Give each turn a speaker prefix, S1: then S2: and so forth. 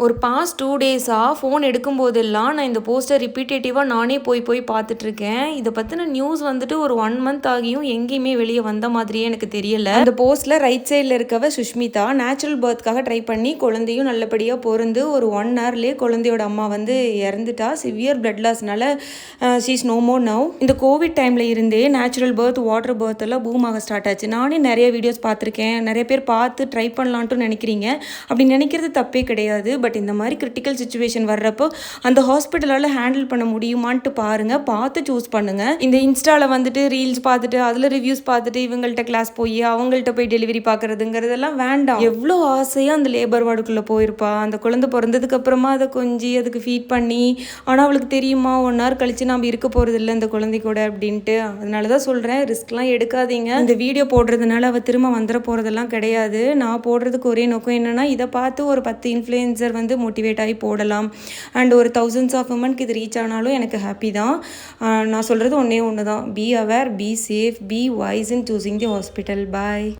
S1: ஒரு பாஸ்ட் 2 டேஸாக ஃபோன் எடுக்கும்போதெல்லாம் நான் இந்த போஸ்டர் ரிப்பீட்டேட்டிவாக நானே போய் பார்த்துட்ருக்கேன். இதை பற்றின நியூஸ் வந்துட்டு ஒரு 1 மந்த் ஆகியும் எங்கேயுமே வெளியே வந்த மாதிரியே எனக்கு தெரியலை. அந்த போஸ்ட்டில் ரைட் சைடில் இருக்கவ சுஷ்மிதா நேச்சுரல் பர்த்காக ட்ரை பண்ணி குழந்தையும் நல்லபடியாக பொருந்து ஒரு 1 ஹவர்லேயே குழந்தையோட அம்மா வந்து இறந்துட்டா. சிவியர் பிளட் லாஸ்னால ஷீஸ் நோ மோர் நவ். இந்த கோவிட் டைமில் இருந்தே நேச்சுரல் பர்த் வாட்டர் பர்த் எல்லாம் பூம் ஆக ஸ்டார்ட் ஆச்சு. நானே நிறைய வீடியோஸ் பார்த்துருக்கேன். நிறைய பேர் பார்த்து ட்ரை பண்ணலான்ட்டு நினைக்கிறீங்க. அப்படி நினைக்கிறது தப்பே கிடையாது. பட் இந்த மாதிரி கிரிட்டிக்கல் சுச்சுவேஷன் வர்றப்போ அந்த ஹாஸ்பிட்டலால் ஹேண்டில் பண்ண முடியுமான்ட்டு பாருங்கள், பார்த்து சூஸ் பண்ணுங்கள். இந்த இன்ஸ்டாவில் வந்துட்டு ரீல்ஸ் பார்த்துட்டு அதில் ரிவ்யூஸ் பார்த்துட்டு இவங்கள்ட்ட கிளாஸ் போய் அவங்கள்ட்ட போய் டெலிவரி பார்க்குறதுங்கிறதெல்லாம் வேண்டாம். எவ்வளோ ஆசையாக அந்த லேபர் வார்டுக்குள்ளே போயிருப்பா. அந்த குழந்தை பிறந்ததுக்கு அப்புறமா அதை கொஞ்சி அதுக்கு ஃபீட் பண்ணி, ஆனால் அவளுக்கு தெரியுமா 1 hour கழிச்சு நாம் இருக்க போகிறது இல்லை இந்த குழந்தை கூட அப்படின்ட்டு. அதனால தான் சொல்கிறேன், ரிஸ்க்லாம் எடுக்காதீங்க. இந்த வீடியோ போடுறதுனால அவள் திரும்ப வந்துட போகிறதெல்லாம் கிடையாது. நான் போடுறதுக்கு ஒரே நோக்கம் என்னென்னா, இதை பார்த்து ஒரு 10 இன்ஃப்ளூயன்சர் வந்து மோட்டிவேட் ஆகி போடலாம். அண்ட் ஒரு thousands of womenக்கு இது ரீச் ஆனாலும் எனக்கு ஹாப்பி தான். நான் சொல்கிறது ஒன்று தான், be aware, be safe, be wise in choosing the hospital. Bye.